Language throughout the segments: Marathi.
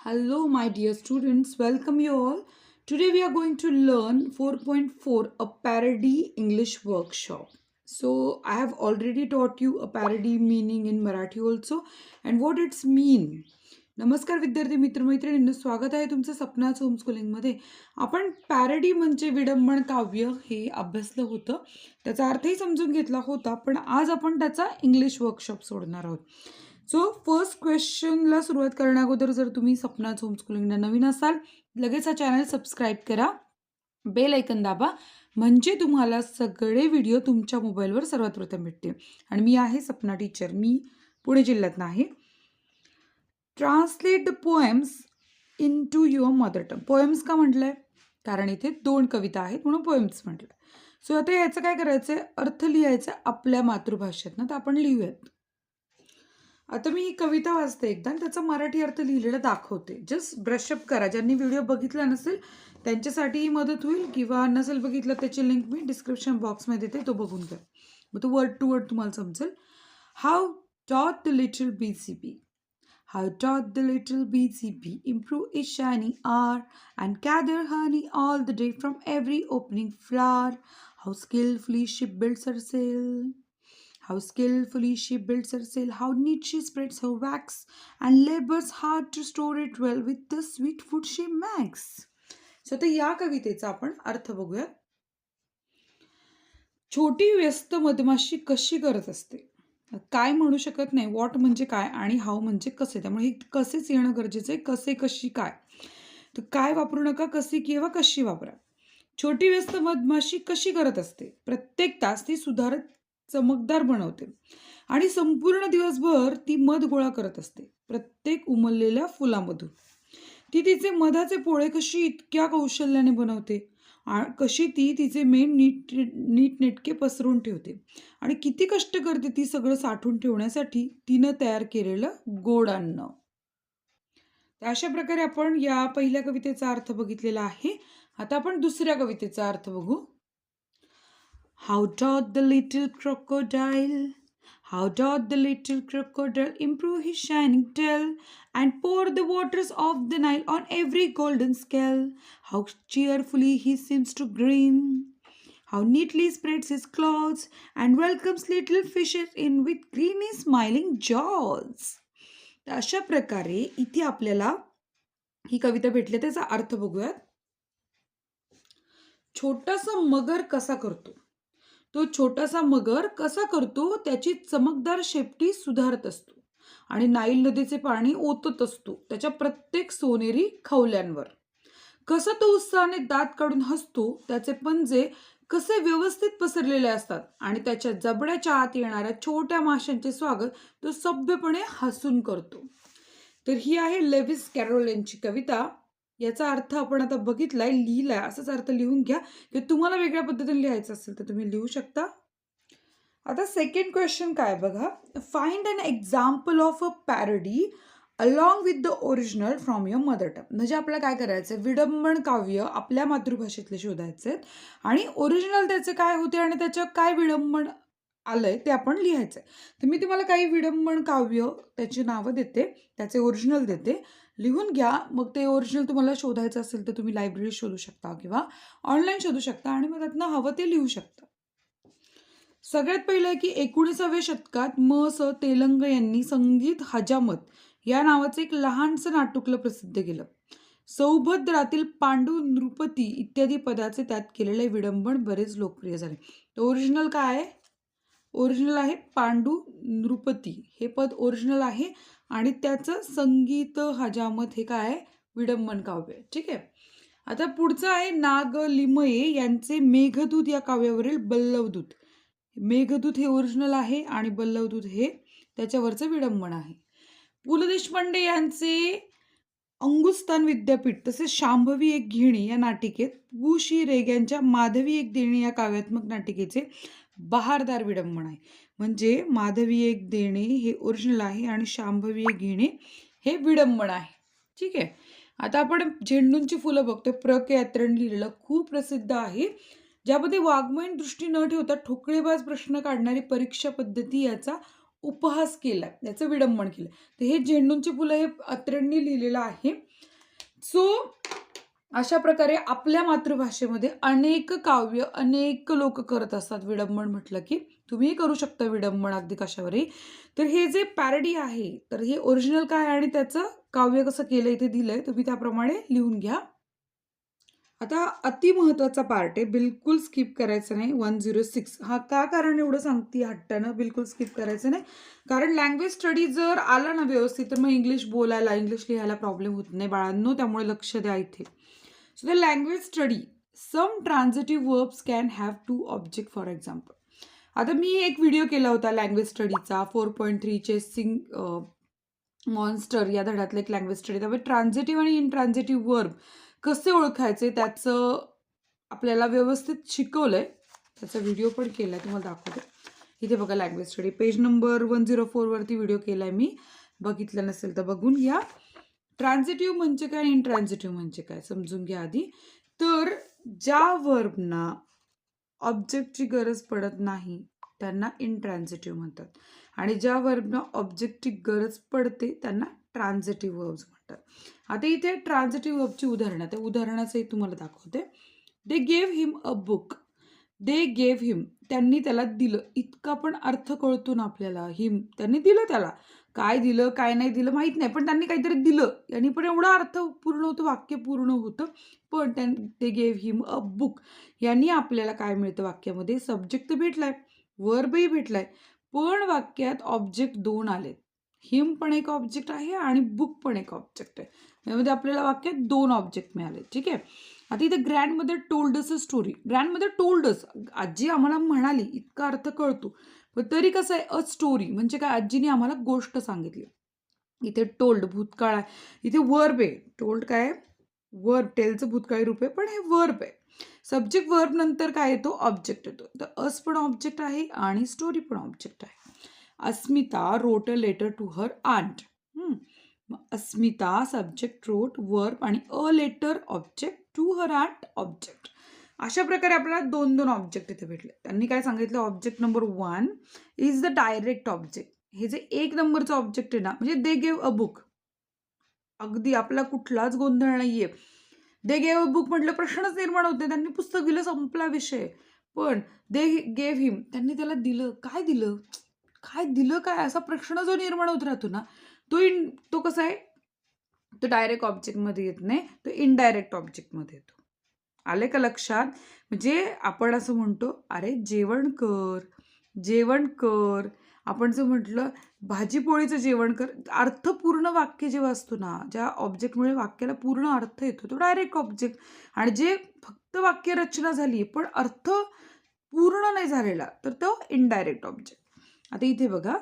Hello, my dear students. Welcome you all. Today we are going to learn 4.4 a parody English workshop. So, I have already taught you a parody meaning in Marathi also and what it's mean. नमस्कार विद्यार्थी मित्रमैत्रिणींनो, स्वागत आहे तुमचं सपनाचं होमस्कूलिंगमध्ये. आपण पॅरडी म्हणजे विडंबन काव्य हे अभ्यासलं होतं, त्याचा अर्थही समजून घेतला होता, पण आज आपण त्याचा इंग्लिश वर्कशॉप सोडणार आहोत. सो फर्स्ट क्वेश्चनला सुरुवात करण्या अगोदर जर तुम्ही सपनाचं होमस्कूलिंगला नवीन असाल, लगेच हा चॅनल सबस्क्राईब करा, बेल ऐकन दाबा, म्हणजे तुम्हाला सगळे व्हिडिओ तुमच्या मोबाईलवर सर्वात प्रथम भेटतील. आणि मी आहे सपना टीचर, मी पुणे जिल्ह्यातनं आहे. Translate the poems into your mother tongue. Poems का म्हटलंय? कारण इथे 2 कविता आहेत म्हणून पोएम्स म्हटलं. सो आता याचं काय करायचं आहे, अर्थ लिहायचा आपल्या मातृभाषेतनं, तर आपण लिहूयात. आता मी ही कविता वाचते एकदा आणि त्याचा मराठी अर्थ लिहिलेला दाखवते. जस्ट ब्रशअप करा. ज्यांनी व्हिडिओ बघितला नसेल त्यांच्यासाठीही मदत होईल, किंवा नसेल बघितलं त्याची लिंक मी डिस्क्रिप्शन बॉक्समध्ये देते, तो बघून घ्या. मग तो वर्ड टू वर्ड तुम्हाला समजेल. How dot the little BCB. How doth the little BCB improve its shining hour and gather honey all the day from every opening flower? How skillfully she builds her sail. How skillfully she builds her sail. How neat she spreads her wax and labors hard to store it well with the sweet food she makes. So आता या कवितेचा आपण अर्थ बघूया. छोटी व्यस्त मधमाशी कशी करत असते. काय म्हणू शकत नाही. वॉट म्हणजे काय आणि हाऊ म्हणजे कसे. त्यामुळे हे कसेच येणं गरजेचं आहे. कसे, कशी, काय. तर काय वापरू नका, कशी किंवा कशी वापरा. छोटी व्यस्त मधमाशी कशी करत असते. प्रत्येक तास ती सुधारत चमकदार बनवते आणि संपूर्ण दिवसभर ती मध गोळा करत असते. प्रत्येक उमललेल्या फुलामधून ती तिचे मधाचे पोळे कशी इतक्या कौशल्याने बनवते. कशी ती तिचे मेण नीटनेटके पसरून ठेवते आणि किती कष्ट करते ती सगळं साठवून ठेवण्यासाठी तिनं तयार केलेलं गोड अन्न. तर अशा प्रकारे आपण या पहिल्या कवितेचा अर्थ बघितलेला आहे. आता आपण दुसऱ्या कवितेचा अर्थ बघू. How dot the little crocodile. How doth the little crocodile improve his shining tail and pour the waters of the Nile on every golden scale? How cheerfully he seems to grin. How neatly spreads his claws and welcomes little fishes in with greeny smiling jaws. तर अशा प्रकारे इथे आपल्याला ही कविता भेटली. त्याचा अर्थ बघूयात. छोटासा मगर कसा करतो. तो छोटासा मगर कसा करतो, त्याची चमकदार शेपटी सुधारत असतो आणि नाईल नदीचे पाणी ओतत असतो त्याच्या प्रत्येक सोनेरी खवल्यांवर. कसं तो उत्साहाने दात काढून हसतो, त्याचे पंजे कसे व्यवस्थित पसरलेले असतात आणि त्याच्या जबड्याच्या आत येणाऱ्या छोट्या माशांचे स्वागत तो सभ्यपणे हसून करतो. तर ही आहे लेविस कॅरोल यांची कविता. याचा अर्थ आपण आता बघितलाय, लिहिलाय. असाच अर्थ लिहून घ्या. की तुम्हाला वेगळ्या पद्धतीने लिहायचं असेल तर तुम्ही लिहू शकता. आता सेकंड क्वेश्चन काय बघा. Find an example of a parody along with the original from your mother टंग. म्हणजे आपल्याला काय करायचं, विडंबन काव्य आपल्या मातृभाषेतले शोधायचे आणि ओरिजिनल त्याचे काय होते आणि त्याच्या काय विडंबन आलंय ते आपण लिहायचंय. तर मी तुम्हाला काही विडंबन काव्य त्याची नावं देते, त्याचे ओरिजिनल देते, लिहून घ्या. मग ते ओरिजिनल तुम्हाला शोधायचं असेल तर तुम्ही लायब्ररी शोधू शकता किंवा ऑनलाईन शोधू शकता आणि मग त्यातनं हवं ते लिहू शकता. सगळ्यात पहिलं आहे की 19व्या शतकात स तेलंग यांनी संगीत हजामत या नावाचं एक लहानसं नाटुकलं प्रसिद्ध केलं. सौभद्रातील पांडू नृपती इत्यादी पदाचे त्यात केलेले विडंबन बरेच लोकप्रिय झाले. तर ओरिजिनल काय आहे, ओरिजिनल आहे पांडू नृपती, हे पद ओरिजिनल आहे आणि त्याचं संगीत हजामत हे काय आहे, विडंबन काव्य. ठीक आहे. आता पुढचं आहे नाग लिमये यांचे मेघदूत या काव्यावरील बल्लवदूत. मेघदूत हे ओरिजिनल आहे आणि बल्लवदूत हे त्याच्यावरचं विडंबन आहे. पु ल देशपांडे यांचे अंगुस्थान विद्यापीठ तसेच शांभवी एक घेणी या नाटिकेत पु शी रेग्यांच्या माधवी एक देणी या काव्यात्मक नाटिकेचे बहारदार विडंबन आहे. म्हणजे माधवी एक देणे हे ओरिजिनल आहे आणि शांभवी एक घेणे हे विडंबन आहे. ठीक आहे. आता आपण झेंडूंची फुलं बघतोय. प्र के यात्रेने लिहिलेलं खूप प्रसिद्ध आहे, ज्यामध्ये वाङ्मयीन दृष्टी न ठेवता ठोकळेबाज प्रश्न काढणारी परीक्षा पद्धती याचा उपहास केला, याचं विडंबन केलं. तर हे झेंडूंची फुलं हे अत्रेंनी लिहिलेलं आहे. सो अशा प्रकारे आपल्या मातृभाषेमध्ये अनेक काव्य अनेक लोक करत असतात विडंबन म्हटलं की. तुम्ही करू शकता विडंबन अगदी कशावरही. तर हे जे पॅरडी आहे तर हे ओरिजिनल काय आणि त्याचं काव्य कसं केलं इथे दिलंय, तुम्ही त्याप्रमाणे लिहून घ्या. आता अति महत्वाचा पार्ट आहे, बिलकुल स्किप करायचं नाही. 106 हा का कारण एवढं सांगते हट्टानं बिलकुल स्किप करायचं नाही, कारण लँग्वेज स्टडी जर आला ना व्यवस्थित तर मग इंग्लिश बोलायला इंग्लिश लिहायला प्रॉब्लेम होत नाही बाळांनो, त्यामुळे लक्ष द्या इथे. So the language study some transitive verbs can have two object. For example, आता मी एक व्हिडिओ केला होता लँग्वेज स्टडीचा 4.3 चेसिंग मॉन्स्टर या धड्यातलं एक लँग्वेज स्टडी. त्यामुळे ट्रान्झिटिव्ह आणि इनट्रान्झिटिव्ह वर्ब कसे ओळखायचे त्याचं आपल्याला व्यवस्थित शिकवलंय. त्याचा व्हिडिओ पण केलाय, तुम्हाला दाखवते. इथे बघा लँग्वेज स्टडी पेज नंबर 104 वरती व्हिडिओ केलाय मी, बघितलं नसेल तर बघून घ्या. ट्रान्झिटिव्ह म्हणजे काय, इनट्रान्झिटिव्ह म्हणजे काय समजून घ्या आधी. तर ज्या वर्बना ऑब्जेक्टची गरज पडत नाही त्यांना इनट्रान्झिटिव्ह म्हणतात, आणि ज्या वर्बना ऑब्जेक्टची गरज पडते त्यांना ट्रान्झिटिव्ह वर्ब्स म्हणतात. आता इथे ट्रान्झिटिव्ह वर्बची उदाहरणं, त्या उदाहरणाचंही तुम्हाला दाखवते. They gave him a book. They gave him, त्यांनी त्याला दिलं. इतका पण अर्थ कळतो ना आपल्याला. हिम, त्यांनी दिलं त्याला. काय दिलं काय नाही दिलं माहीत नाही, पण त्यांनी काहीतरी दिलं यांनी पण एवढा अर्थ पूर्ण होतं, वाक्य पूर्ण होतं. पण ते गेव हिम अ बुक यांनी आपल्याला काय मिळतं वाक्यामध्ये, सब्जेक्ट तर भेटलाय, वर्बही भेटलाय, पण वाक्यात ऑब्जेक्ट दोन आलेत. हिम पण एक ऑब्जेक्ट आहे आणि बुक पण एक ऑब्जेक्ट आहे. यामध्ये आपल्याला वाक्यात दोन ऑब्जेक्ट मिळाले. ठीक आहे. आता इथे grandmother told us a story. Grandmother told us, आजी आम्हाला म्हणाली, इतका अर्थ कळतो. पण तरी कसं आहे, अ स्टोरी म्हणजे काय, आजीने आम्हाला गोष्ट सांगितली. इथे टोल्ड भूतकाळ आहे, इथे वर्ब आहे. टोल्ड काय, वर्ब, टेलचं भूतकाळी रूप आहे, पण हे वर्ब आहे. सब्जेक्ट वर्ब नंतर काय येतो, ऑब्जेक्ट येतो. तर अस पण ऑब्जेक्ट आहे आणि स्टोरी पण ऑब्जेक्ट आहे. Asmita wrote a letter to her aunt. Asmita subject, wrote verb आणि a letter object, to her aunt object. अशा प्रकारे आपल्याला दोन दोन ऑब्जेक्ट इथे भेटले. त्यांनी काय सांगितलं, object number 1 is the direct object. हे जे एक नंबरचं ऑब्जेक्ट आहे ना, म्हणजे दे गेव अ बुक, अगदी आपला कुठलाच गोंधळ नाहीये. दे गेव अ बुक म्हटलं प्रश्नच निर्माण होते, त्यांनी पुस्तक दिलं, संपला विषय. पण दे गेव हिम, त्यांनी त्याला दिलं. काय दिलं, काय दिलं, काय असा प्रश्न जो निर्माण होत राहतो ना, तो कसा आहे, तो डायरेक्ट ऑब्जेक्टमध्ये येत नाही, तो इनडायरेक्ट ऑब्जेक्टमध्ये येतो. आले का लक्षात. म्हणजे आपण असं म्हणतो, अरे जेवण कर, जेवण कर. आपण जर म्हटलं भाजीपोळीचं जेवण कर, अर्थपूर्ण वाक्य जेव्हा असतो ना, ज्या ऑब्जेक्टमुळे वाक्याला पूर्ण अर्थ येतो तो डायरेक्ट ऑब्जेक्ट. आणि जे फक्त वाक्य रचना झाली पण अर्थ पूर्ण नाही झालेला तर तो इनडायरेक्ट ऑब्जेक्ट. आता इथे बघा,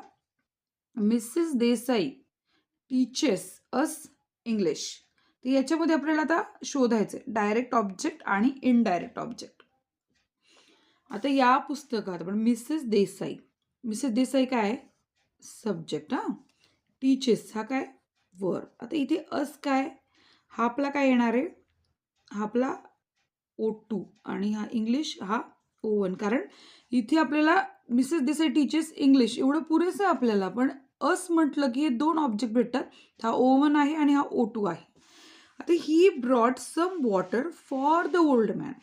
Mrs Desai teaches us English. तर याच्यामध्ये आपल्याला आता शोधायचं डायरेक्ट ऑब्जेक्ट आणि इनडायरेक्ट ऑब्जेक्ट. आता या पुस्तकात आपण मिसेस देसाई, मिसेस देसाई काय, सब्जेक्ट. टीचेस हा काय, वर्ब. आता इथे अस काय, हा आपला काय येणार आहे, हा आपला O2 आणि हा इंग्लिश हा O1. कारण इथे आपल्याला मिसेस देसाई टीचेस इंग्लिश एवढं पुरेसं आहे आपल्याला, पण अस म्हटलं की हे दोन ऑब्जेक्ट भेटतात. हा O1 आहे आणि हा O2 आहे. आता he brought some water for the old man.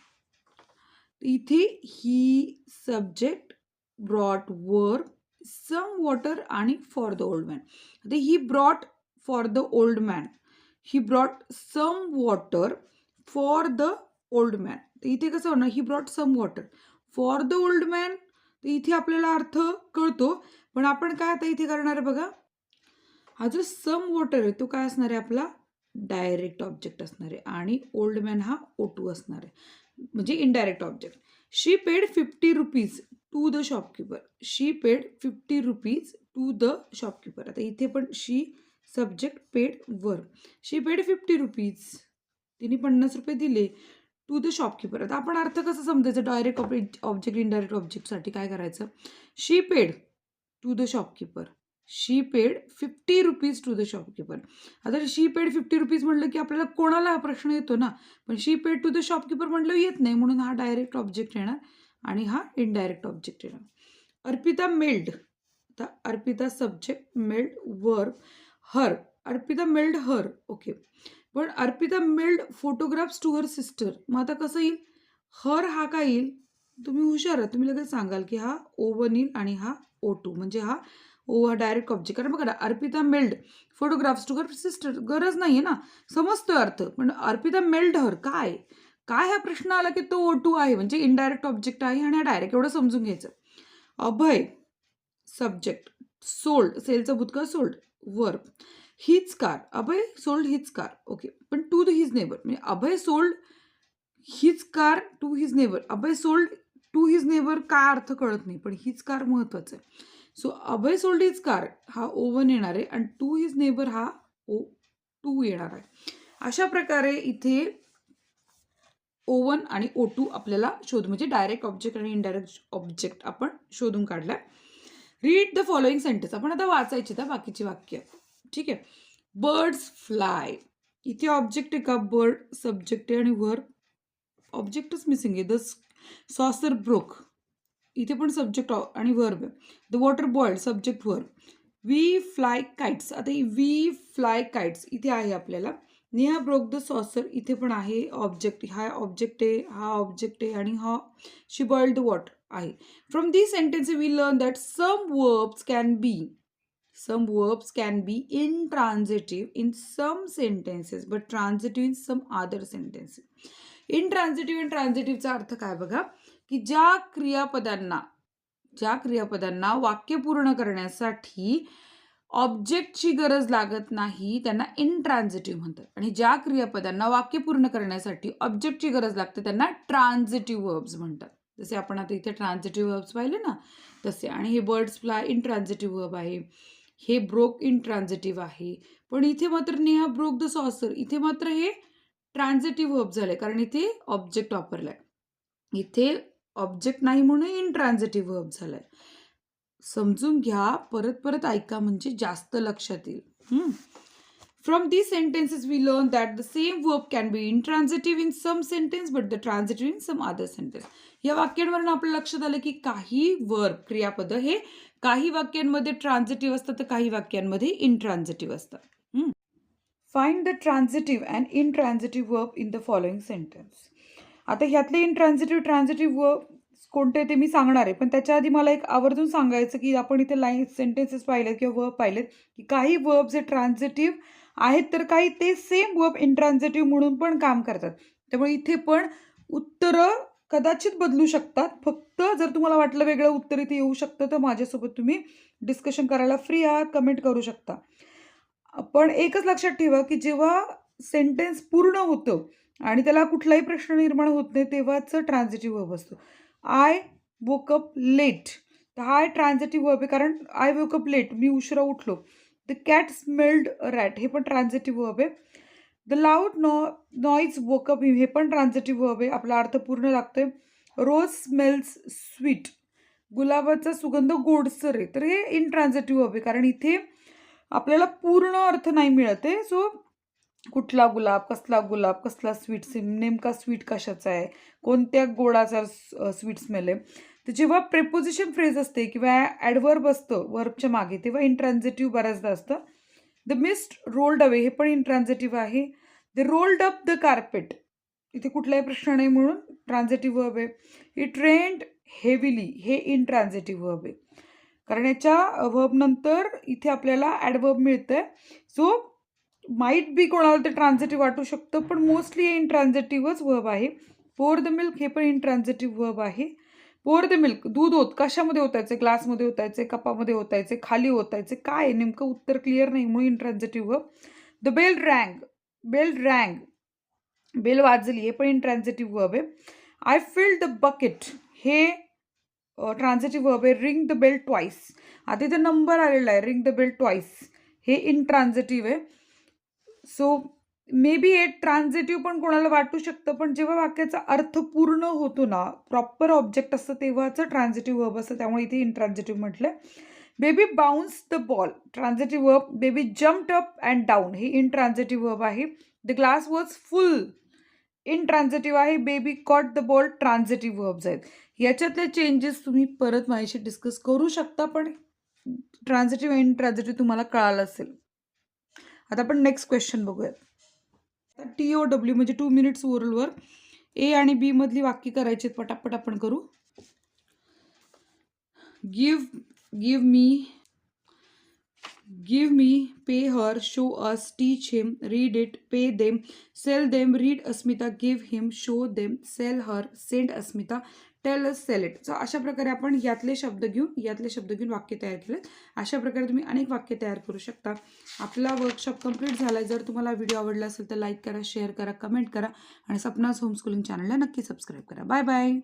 इथे he subject, brought verb, some water आणि फॉर द ओल्ड मॅन. आता he brought for the old man, he brought some water for the old man. तर इथे कसं होणार, he brought some water for the old man. तर इथे आपल्याला अर्थ कळतो, पण आपण काय आता इथे करणार आहे बघा, हा जो सम वॉटर आहे तो काय असणार आहे, आपला डायरेक्ट ऑब्जेक्ट असणार आहे आणि ओल्ड मॅन हा O2 असणार आहे, म्हणजे indirect object. She paid 50 rupees to the shopkeeper. She paid 50 rupees to the shopkeeper. आता इथे पण she subject, paid verb. She paid 50 rupees, तिने 50 रुपये दिले टू द शॉपकीपर. आता आपण अर्थ कसं समजायचं, डायरेक्ट ऑब्जेक्ट इनडायरेक्ट ऑब्जेक्टसाठी काय करायचं, she paid to the shopkeeper, she paid 50 rupees to the shopkeeper. आता शी पेड 50 रुपीज म्हटलं की आपल्याला कोणाला हा प्रश्न येतो ना, पण शी पेड टू द शॉपकीपर म्हटलं येत नाही, म्हणून हा डायरेक्ट ऑब्जेक्ट येणार आणि हा इनडायरेक्ट ऑब्जेक्ट येणार. अर्पिता मेल्ड. आता Arpita subject, mailed verb, her. Arpita mailed her, okay. पण Arpita mailed photographs to her sister. मग आता कसं येईल? हर हा काय येईल? तुम्ही हुशार आहात. तुम्ही लगेच सांगाल की हा O1 येईल आणि हा O2 म्हणजे हा O हा डायरेक्ट ऑब्जेक्ट. कारण बघा ना, Arpita mailed photographs to her sister. गरज नाहीये ना, समजतोय अर्थ. पण अर्पिता मेल्ड हर काय? काय हा प्रश्न आला की तो O2 आहे म्हणजे इनडायरेक्ट ऑब्जेक्ट आहे आणि हा डायरेक्ट. एवढं समजून घ्यायचं. अभय सब्जेक्ट, सोल्ड सेलचा भूतकाळ sold, verb his car. Abhay sold his car. Okay, पण टू द हिज नेबर म्हणजे Abhay sold his car to his neighbour. Abhay sold to his neighbour काय अर्थ कळत नाही, पण हीच कार महत्वाचं आहे. So Abhay sold his car हा O1 येणार आहे आणि टू हिज नेबर हा O2 येणार आहे. अशा प्रकारे इथे O1 आणि O2 आपल्याला शोध म्हणजे डायरेक्ट ऑब्जेक्ट आणि इनडायरेक्ट ऑब्जेक्ट आपण शोधून काढलाय. Read the following sentence. आपण आता वाचायची तर बाकीची वाक्य. ठीक आहे. Birds fly. इथे ऑब्जेक्ट आहे का? बर्ड सब्जेक्ट आहे आणि वर्ब. ऑब्जेक्टच मिसिंग आहे. The saucer broke. इथे पण सब्जेक्ट आणि वर्ब आहे. The water boiled subject verb. We fly kites. आता वी फ्लाय काइट्स इथे आहे आपल्याला. नेहा ब्रोक द सॉसर इथे पण आहे ऑब्जेक्ट. हा ऑब्जेक्ट आहे, हा ऑब्जेक्ट आहे आणि हा शी बॉइल्ड द वॉटर आहे. From these sentences we learn that some verbs can be intransitive in some sentences but transitive in some other sentences. Intransitive and transitive चा अर्थ काय बघा, की ज्या क्रियापदांना वाक्य पूर्ण करण्यासाठी ऑब्जेक्टची गरज लागत नाही त्यांना इंट्रान्झिटिव्ह म्हणतात आणि ज्या क्रियापदांना वाक्य पूर्ण करण्यासाठी ऑब्जेक्टची गरज लागते त्यांना ट्रान्झिटिव्ह वर्ब्स म्हणतात. जसे आपण आता इथे ट्रान्झिटिव्ह वर्ब्स पाहिले ना तसे. आणि हे बर्ड्स फ्लाय इंट्रान्झिटिव्ह वर्ब आहे, हे ब्रोक इंट्रान्झिटिव्ह आहे. पण इथे मात्र नेहा ब्रोक द सॉसर इथे मात्र हे ट्रान्झिटिव्ह वर्ब झाले कारण इथे ऑब्जेक्ट वापरलाय. इथे ऑब्जेक्ट नाही म्हणून इंट्रान्झिटिव्ह वर्ब झालाय. समजून घ्या, परत परत ऐका म्हणजे जास्त लक्षात येईल. From these sentences we learn that the same verb can be intransitive in some sentence but the transitive in some other sentence. या वाक्यांवरून आपल्या लक्षात आलं की काही वर्ब क्रियापद हे काही वाक्यांमध्ये ट्रान्झिटिव्ह असतात तर काही वाक्यांमध्ये इंट्रान्झिटिव्ह असतात. Find the transitive and intransitive verb in the following sentence. आता ह्यातले इनट्रान्झिटिव्ह ट्रान्झिटिव्ह वर्ब कोणते ते मी सांगणार आहे, पण त्याच्या आधी मला एक आवर्जून सांगायचं की आपण इथे लाईन सेंटेन्सेस पाहिलेत किंवा वर्ब पाहिलेत की काही वर्ब्स हे ट्रान्झिटिव्ह आहेत तर काही ते सेम वर्ब इंट्रान्झिटिव्ह म्हणून पण काम करतात. त्यामुळे इथे पण उत्तरं कदाचित बदलू शकतात. फक्त जर तुम्हाला वाटलं वेगळं उत्तर इथे येऊ शकतं तर माझ्यासोबत तुम्ही डिस्कशन करायला फ्री आहात, कमेंट करू शकता. पण एकच लक्षात ठेवा की जेव्हा सेंटेन्स पूर्ण होतं आणि त्याला कुठलाही प्रश्न निर्माण होत नाही तेव्हाच ट्रान्झिटिव्ह वर्ब असतो. आय वोक अप लेट, तर हा ट्रान्झिटिव्ह वर्ब आहे कारण I woke up let me उशिरा उठलो. द कॅट स्मेल्ड रॅट हे पण ट्रान्झिटिव्ह वर्ब आहे. The loud noise woke up हे पण ट्रान्झिटिव्ह वर्ब आहे. आपला अर्थ पूर्ण लागतोय. रोज स्मेल्स स्वीट, गुलाबाचा सुगंध गोडसर आहे, तर हे इनट्रान्झिटिव्ह वर्ब आहे कारण इथे आपल्याला पूर्ण अर्थ नाही मिळत आहे. सो कुठला गुलाब कसला स्वीट, नेमका स्वीट कशाचा आहे, कोणत्या गोडाचा स्वीट स्मेल आहे. तर जेव्हा प्रेपोजिशन फ्रेज असते किंवा ॲडवर्ब असतं वर्बच्या मागे तेव्हा इंट्रान्झिटिव्ह बऱ्याचदा असतं. द मिस्ट रोल्ड अवे हे पण इंट्रान्झिटिव्ह आहे. The rolled up the carpet इथे कुठलाही प्रश्न नाही म्हणून ट्रान्झिटिव्ह वर्ब आहे. इट रेन्ड हेविली हे इनट्रान्झिटिव्ह वर्ब आहे कारण याच्या वर्ब नंतर इथे आपल्याला ॲडवर्ब मिळतंय. सो माईट बी कोणाला ते ट्रान्झिटिव्ह वाटू शकतं पण मोस्टली हे इनट्रान्झिटिव्हच वर्ब आहे. पोर द मिल्क हे पण इनट्रान्झिटिव्ह वर्ब आहे. पोर द मिल्क दूध कशामध्ये ओतायचे, ग्लासमध्ये ओतायचे, कपामध्ये ओतायचे, खाली ओतायचे, काय नेमकं उत्तर क्लिअर नाही म्हणून intransitive verb. The bell rang bell वाजली हे पण इनट्रान्झिटिव्ह वर्ब आहे. आय फिल्ड द बकेट हे ट्रान्झिटिव्ह वर्ब आहे. रिंग द बेल ट्वाईस, आता इथे नंबर आलेला आहे, रिंग द बेल ट्वाईस हे इनट्रान्झिटिव्ह आहे. सो मे बी हे ट्रान्झिटिव्ह पण कोणाला वाटू शकतं पण जेव्हा वाक्याचा अर्थ पूर्ण होतो ना, प्रॉपर ऑब्जेक्ट असतं तेव्हाच ट्रान्झिटिव्ह वर्ब असतं, त्यामुळे इथे इनट्रान्झिटिव्ह म्हटलं. Baby bounce the ball transitive verb. Baby jumped up and down हे इनट्रान्झिटिव्ह वर्ब आहे. The glass was full intransitive आहे. Baby caught the ball transitive verbs आहेत. याच्यातले चेंजेस तुम्ही परत माझ्याशी डिस्कस करू शकता पण ट्रान्झिटिव्ह आणि इनट्रान्झिटिव्ह तुम्हाला कळालं असेल. आता आपण नेक्स्ट क्वेश्चन बघूयात. TOW म्हणजे 2 मिनिट्स ओरलवर ए आणि बी मधली वाक्य करायची पटापट आपण करू. Give me, pay her, show us, teach him, read it, pay them, sell them, read Asmita, give him, show them, sell her, send Asmita, tell us, sell it. So अशा प्रकारे आपण यातले शब्द घेऊन वाक्य तयार केलेत. अशा प्रकारे तुम्ही अनेक वाक्य तयार करू शकता. आपला वर्कशॉप कंप्लीट झाला आहे. जर तुम्हाला व्हिडिओ आवडला असेल तर लाईक करा, शेअर करा, कमेंट करा आणि सपनाज होमस्कूलिंग चॅनलला नक्की सबस्क्राईब करा. Bye bye.